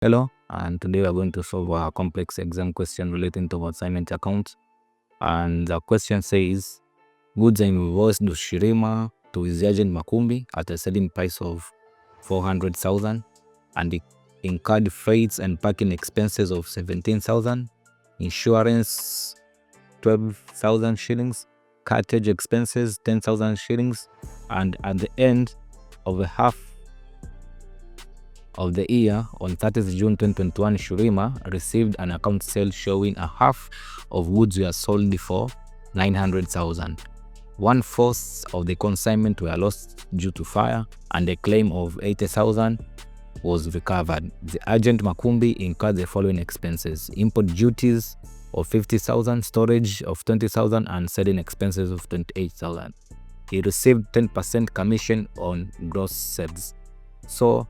Hello, and today we are going to solve a complex exam question relating to consignment account. And the question says, goods are invoiced to Shirima to his agent Makumbi at a selling price of 400,000 and it incurred freights and packing expenses of 17,000, insurance 12,000 shillings, cartage expenses 10,000 shillings, and at the end of the half of the year, on 30th June 2021, Shurima received an account sale showing a half of goods were sold for 900,000. 1/4 of the consignment were lost due to fire, and a claim of 80,000 was recovered. The agent Makumbi incurred the following expenses: import duties of 50,000, storage of 20,000, and selling expenses of 28,000. He received 10% commission on gross sales. So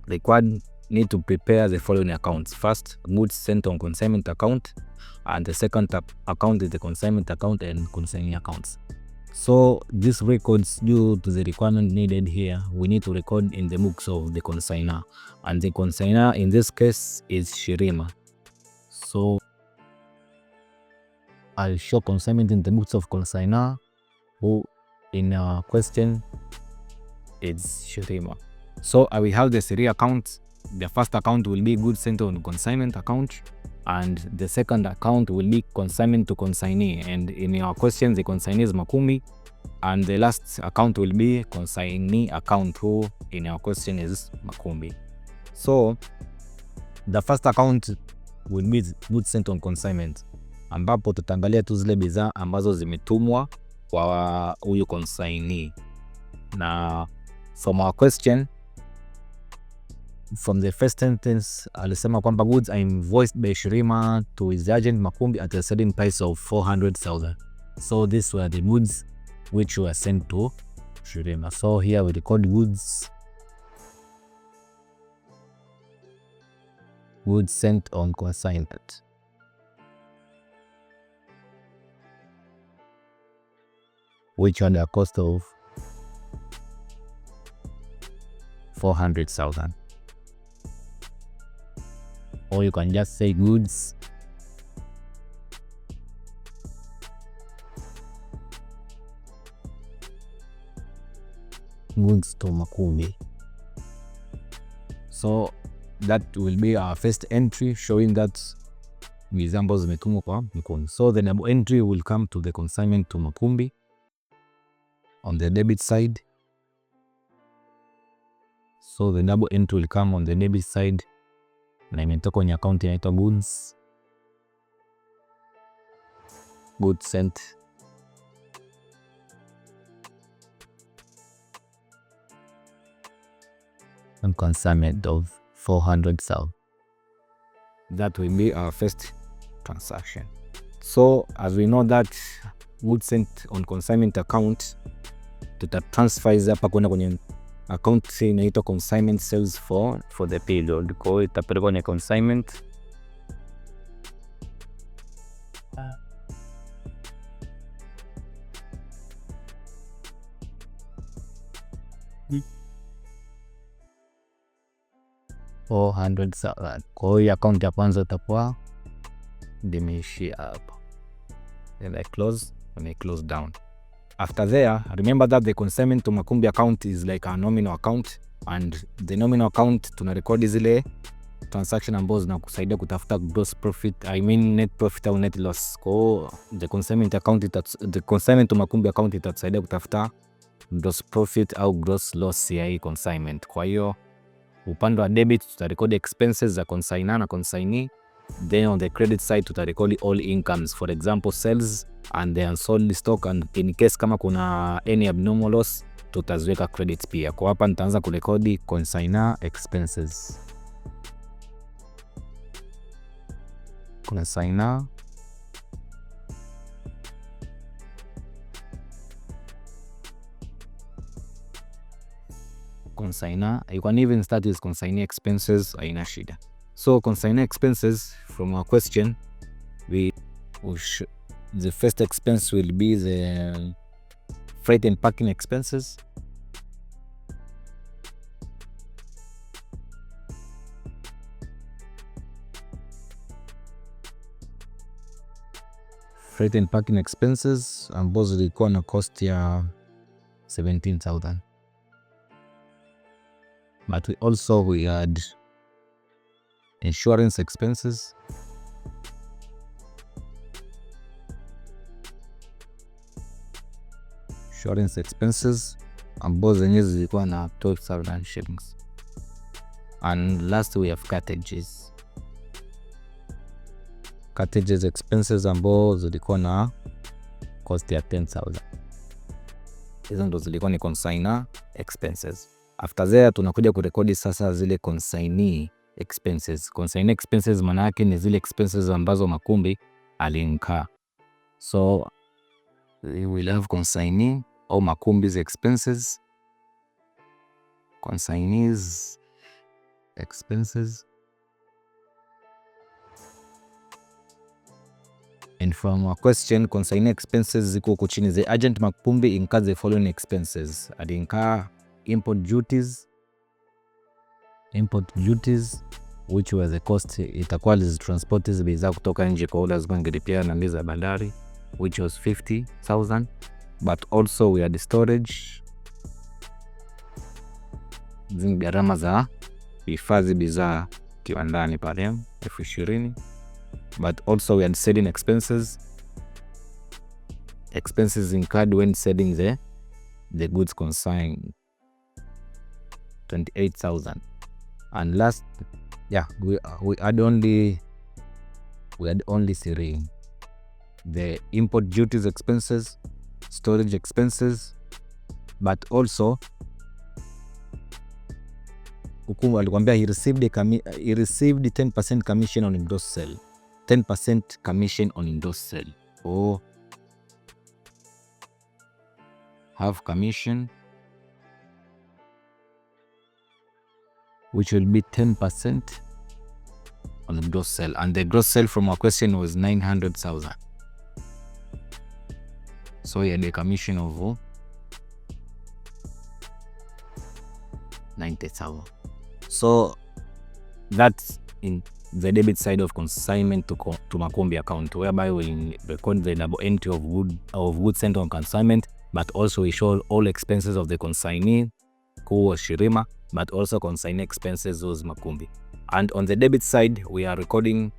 required need to prepare the following accounts. First, goods sent on consignment account, and the second account is the consignment account and consignee accounts. So these records, due to the requirement needed here, we need to record in the books of the consignor, and the consignor in this case is Shirima. So I'll show consignment in the books of consignor, who in our question is Shirima. So I will have the three accounts. The first account will be goods sent on consignment account, and the second account will be consignment to consignee, and in our question the consignee is Makumi, and the last account will be consignee account, who in our question is Makumi. So the first account will be goods sent on consignment, ambapo tutaangalia tu zile bidhaa ambazo zimetumwa kwa huyu consignee. Na from our question, from the first sentence, alisema kwamba goods are invoiced by Shirima to his agent Makumbi at a selling price of 400,000. So these were the goods which were sent to Shirima. So here we record goods sent on consignment. Which had a cost of 400,000. Or you can just say goods to Makumbi. So that will be our first entry, showing that bidhaa ambazo zimetumwa kwa Makumbi. So the double entry will come to the consignment to Makumbi on the debit side. So the double entry will come on the debit side, na imetoka kwenye account inaitwa goods sent and consignment of 400,000. That will be our first transaction. So as we know that goods sent on consignment account, tutatransfer hapa kwenda kwenye account inaitwa consignment sales for the period. Kwa hiyo itapelekwa kwenye consignment $400,000. Kwa hiyo account ya kwanza itakuwa imeishia hapa. Then I close down. After there, remember that the consignment to Makumbi account is like a nominal account, and the nominal account tuna record zile transaction ambazo zinakusaidia kutafuta gross profit, net profit au net loss. Kwa the consignment to Makumbi account itatusaidia kutafuta gross profit au gross loss ya hii consignment. Kwa hiyo upande wa debit tutarecord expenses za consignor na consignee. Then on the credit side tutarecord all incomes, for example sales and the unsold stock, and in case kama kuna any abnormal loss tutaziweka credits pia. Kwa hapa nitaanza kurekodi consignor expenses. Consignor you can even start with consignee expenses, haina shida. So consignee expenses, from our question, the first expense will be the freight and packing expenses. Freight and packing expenses ambazo zilikuwa na cost ya 17,000. But we had insurance expenses. Insurance expenses ambazo zenyewe zilikuwa na 12,000 shillings. And last we have cartages. Cartages expenses ambazo zilikuwa na cost ya 10,000. Hizo ndo zilikuwa ni consignor expenses. After there tunakuja kurekodi sasa zile consignee expenses. Consignee expenses maana yake ni zile expenses ambazo Makumbi aliinka. So we will have consignee au Makumbi's expenses. Consignees expenses. And from our question, consignee expenses ziko huko chini. The agent Makumbi incurred the following expenses. Aliinka import duties which was the cost itakuwa transport hizi bidhaa kutoka nje kwa orders going repair na ndiza bandari, which was 50,000. But also we had storage, zini gharama za hifadhi bidhaa kiwandani pale 20,000. But also we had selling expenses incurred when selling the goods consigned, 28,000. And last, we had only 3: the import duties expenses, storage expenses, but also hukumu alikwambia he received 10% commission on endorsed sale. 10% commission on endorsed sale. Or have commission which will be 10% on the gross sale, and the gross sale from our question was 900,000. So he had a commission of 90,000. So that's in the debit side of consignment to Makumbi account, whereby we record the double entry of goods sent on consignment, but also we show all expenses of the consignee who was Shirima, but also consignee expenses was Makumbi. And on the debit side, we are recording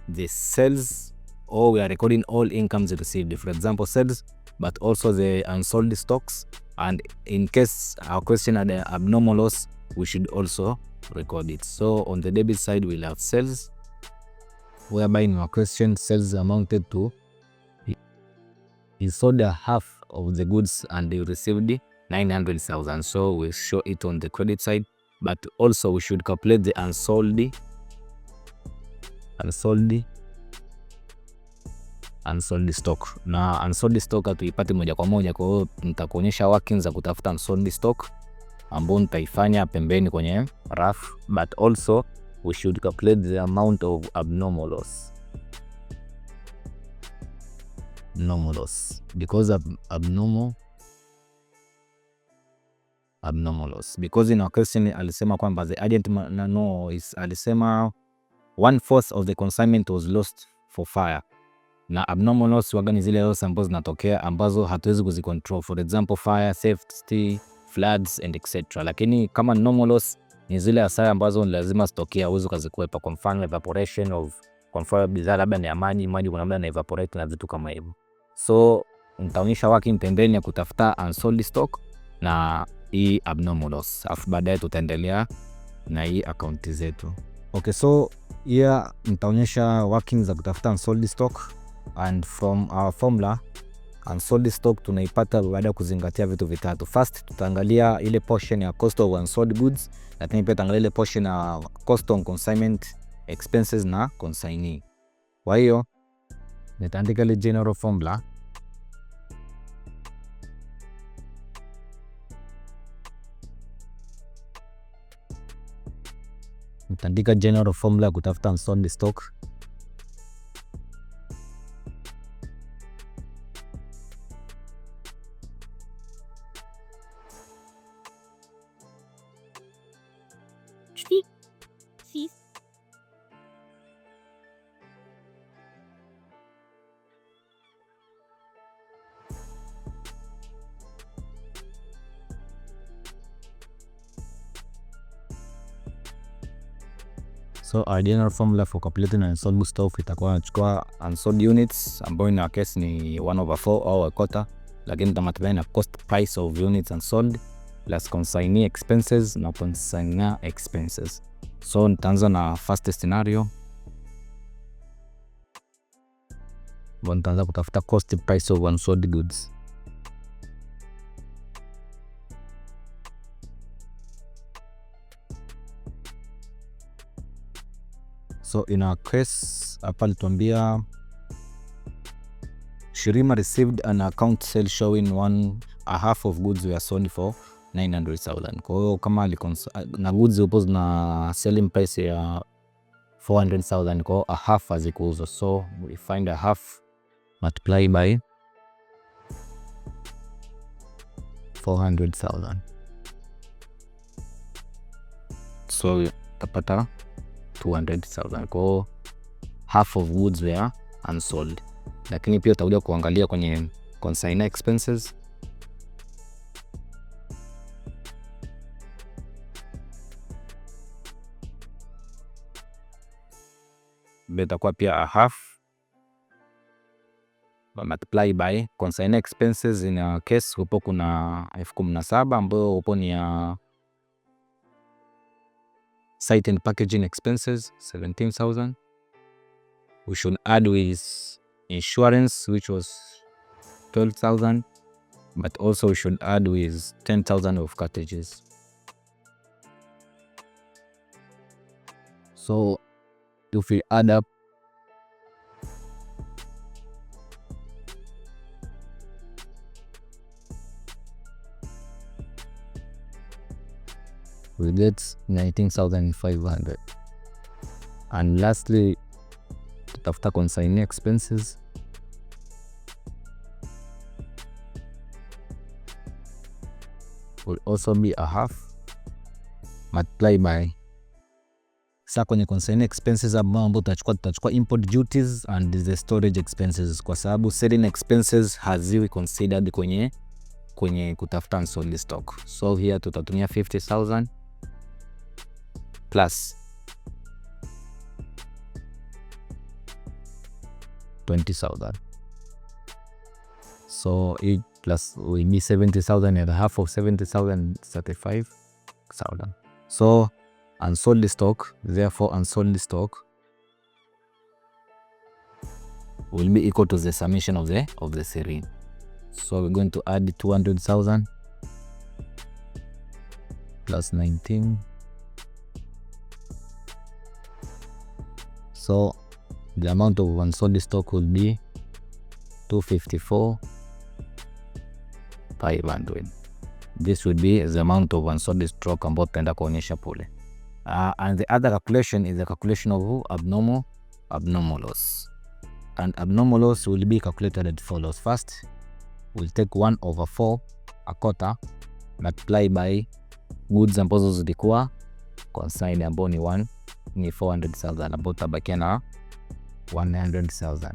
the sales, or we are recording all incomes received, for example sales, but also the unsold stocks. And in case our question had an abnormal loss, we should also record it. So on the debit side, we'll have sales, whereby in our question sales amounted to, he sold a half of the goods and he received 900,000. So we show it on the credit side, but also we should calculate the unsold stock. Na unsold stock hatuipati moja kwa moja, kwa hiyo nitakuonyesha workings za kutafuta unsold stock ambao nitaifanya pembeni kwenye graph. But also we should calculate the amount of abnormal loss. Because of abnormal loss, because in our question alisema kwamba the agent alisema 1/4 of the consignment was lost for fire, na abnormal loss wagani zile loss ambazo zinatokea ambazo hatuwezi kuzicontrol, for example fire, theft, floods and etc. Lakini kama normal loss ni zile hasara ambazo lazima zitokea, uwezo kuzikwepa, kwa mfano evaporation of, kwa mfano bidhaa labda ni ya maji kuna labda na evaporate na vitu kama hivyo. So nitaonyesha working pembeni ya kutafuta unsold stock na hii abnormal loss, afu baadaye tutaendelea na hii akaunti zetu. Okay, so here nitaonyesha working za kutafuta unsold stock, and from our formula unsold stock tunaipata baada ya kuzingatia vitu vitatu. First tutaangalia ile portion ya cost of unsold goods, lakini pia tutaangalia ile portion ya cost on consignment expenses na consignee. Kwa hiyo nitaandika ile general formula. Nitaandika general formula kutafuta unsold stock. So our general formula for calculating unsold stock itakuwa nachukua unsold units ambayo in our case ni 1/4 au a quarter, lakini tutamultiply na cost price of units unsold plus consignee expenses na consignor expenses. So nitaanza na first scenario. Nitaanza kutafuta cost price of unsold goods. So in our case hapa lituambia Shirima received an account sale showing 1/2 of goods were sold for 900,000. Kwa hiyo kama na goods upo na selling price ya 400,000, kwa hiyo a half hazikuuzwa. So we find a half multiply by 400,000. So tapata 200,000. Kwa hiyo half of goods were unsold. Lakini pia utakuja kuangalia kwenye consignor expenses. Itakuwa pia a half multiply by consignor expenses. In our case upo kuna 17,000 ambayo upo ni ya site and packaging expenses 17,000. We should add with insurance which was 12,000, but also we should add with 10,000 of cartridges. So if we add up we get 19,500. And lastly tutafuta consignee expenses. Will also be a half multiply by, sasa kwenye consignee expenses ambao tutachukua import duties and the storage expenses, kwa sababu selling expenses haziwi considered kwenye kutafuta unsold stock. So here tutatumia 50,000 plus 20,000. So it plus will be 70,000 and a half of 70,000, 35,000. So unsold stock, therefore unsold stock will be equal to the summation of the three. So we're going to add 200,000 plus 19. So the amount of unsold stock will be 254,500. This would be the amount of unsold stock ambao tutaenda kuonyesha pole. And the other calculation is the calculation of abnormal loss. And abnormal loss will be calculated as follows. First, we'll take 1/4, a quarter, multiply by goods ambazo zilikuwa consigned ambao ni 400,000, ambao tabakia na 100,000.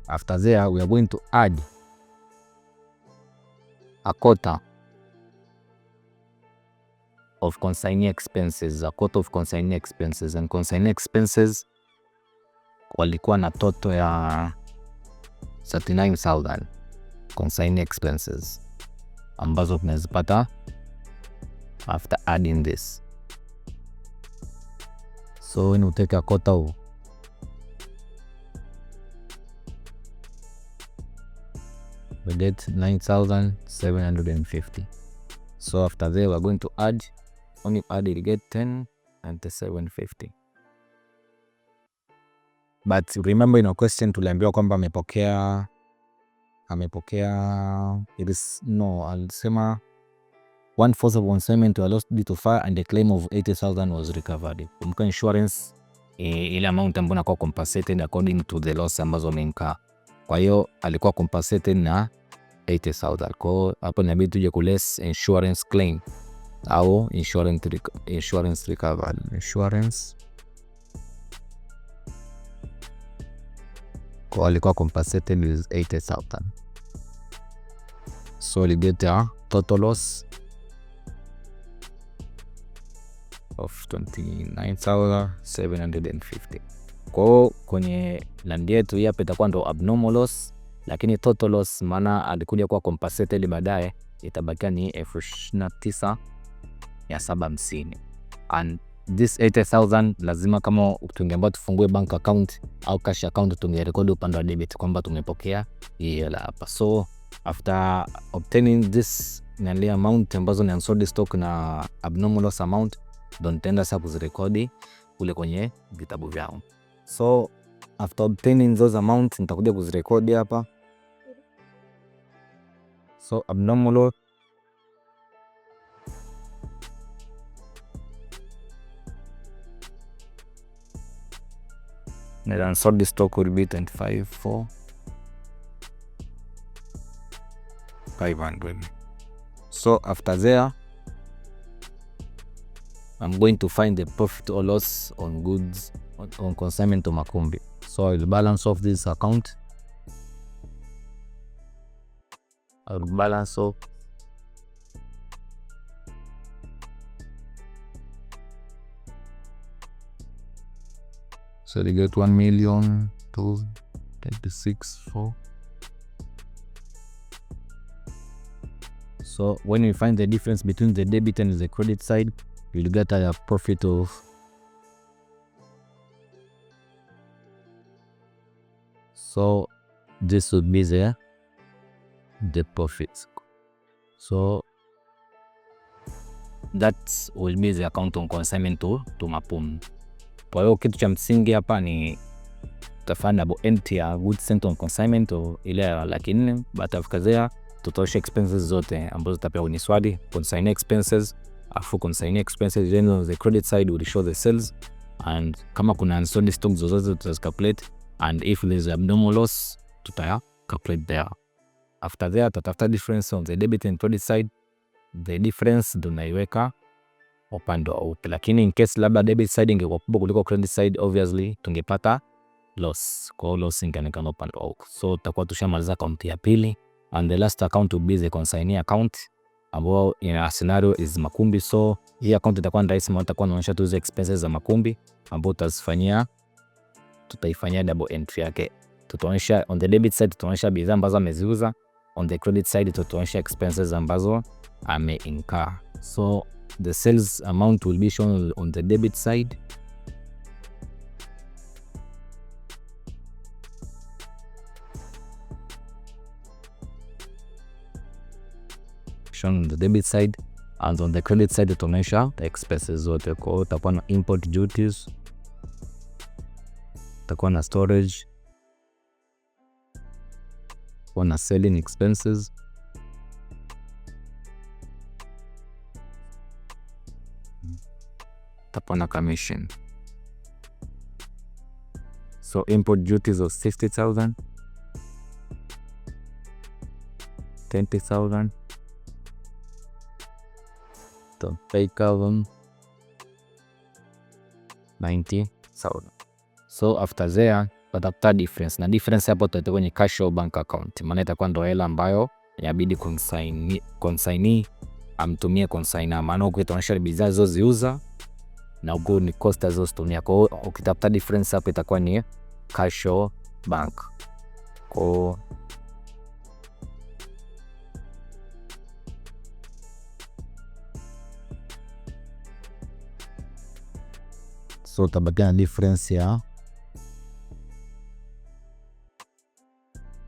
After there, we are going to add a quarter of consignee expenses, and consignee expenses walikuwa na total ya 39,000 consignee expenses ambazo tunazipata after adding this. So when we take a quarter of we get 9,750. So after there we're going to add, only add it get 10 and 750. But remember in our question tuliambiwa kwamba amepokea it is no, alisema 1/4 of consignment were lost due to fire and the claim of 80,000 was recovered. Kumbuka insurance ile amount ambayo inakuwa compensated according to the loss ambazo ameinkaa. Kwa hiyo alikuwa compensated na 80,000. Kwa hiyo hapo inabidi tuje ku less insurance claim au insurance recovery. Kwa alikuwa compensated with 80,000. So we get a total loss of 29,750. Kwa hiyo kwenye land yetu hii hapa itakuwa ndo abnormal loss, lakini total loss maana alikuja kuwa compensated baadaye itabakia ni 29,750. And this 80,000 lazima kama tungeambiwa tufungue bank account au cash account tungerekodi upande wa debit kwamba tumepokea hii hela hapa. So after obtaining this nali amount ambazo ni unsold stock na abnormal loss amount, ndo nitaenda sasa kuzirekodi kule kwenye vitabu vyao. So after obtaining those amount nitakuja kuzirekodi hapa. So abnormal loss and unsold stock will be 25,500. So after there I'm going to find the profit or loss on goods on consignment to Makumbi. So I will balance off this account. I will balance off so they get 1,236,400. So when you find the difference between the debit and the credit side, you'll get a profit of so this would be the profits. So that will be the account on consignment to Mapum. Kwa hiyo kitu cha msingi hapa ni tutafanya double entry ya goods sent on consignment ile ya 400,000, but after there tutosha expenses zote ambazo zitapewa kwenye swali, consignment expenses, afu consignment expenses then on the credit side will show the sales, and kama kuna unsold stock zozote tutazicalculate, and if there is abnormal loss tutaya calculate there. After there tutafuta difference on the debit and credit side, the difference tunaiweka upande wa upe, lakini in case labda debit side ingekuwa kubwa kuliko credit side, obviously tungepata loss. Kwa hiyo loss ingeonekana upande wa upe. So tutakuwa tushamaliza account ya pili, and the last account will be the consignee account ambao in scenario is Makumbi. So hii account itakuwa ni rahisi, itakuwa inaonyesha tu zile expenses za Makumbi ambao tutaifanyia double entry yake. Tutaonyesha on the debit side tutaonyesha bidhaa ambazo ameziuza, on the credit side tutaonyesha expenses ambazo ameincur. So the sales amount will be shown on the debit side, and on the credit side tutaonyesha the expenses zote. Kwa hiyo tutakuwa na import duties, tutakuwa na storage, tutakuwa na selling expenses, tutakuwa na commission. So import duties of 60,000, 20,000, to take out 90,000. So after there tutafuta difference, na difference hapo tutatoa kwenye cash au bank account, maana itakuwa ndo hela ambayo inabidi consignee amtumie consignor, maana huko itaonyesha bidhaa zoziuza na huko ni cost zozitumia. Kwa hiyo ukitafuta difference hapo itakuwa ni cash au bank. Kwa so tabagana difference ya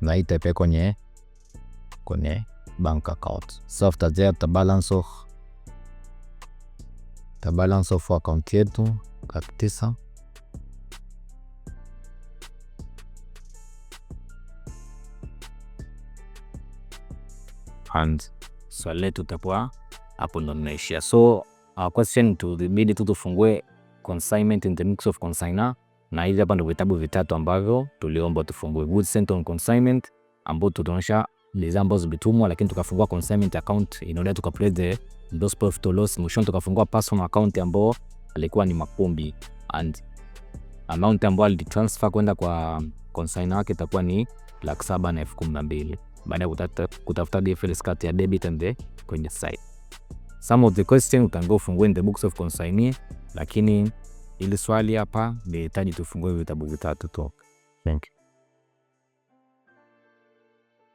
na itape kwenye bank account. So after there ta balance off account yetu kabisa, and swali letu tutakuwa hapo ndo tunaishia. So our question to the bidi tufungue consignment in the mix of consignor, na hizi hapa ndo vitabu vitatu ambavyo tuliomba tufungue: goods sent on consignment ambao tutaonyesha bidhaa ambazo zimetumwa, lakini tukafungua consignment account in order to calculate those profit or loss. Mwisho tukafungua personal account ambao alikuwa ni Makumbi, and amount ambayo alitransfer kwenda kwa consignor wake itakuwa ni 7,12,000 baada ya kutafuta difference kati ya debit and the credit side. some of the question you can go fungue in the books of consignee, lakini ili swali hapa nihitaji tufungue vitabu vitatu tu. Thank you.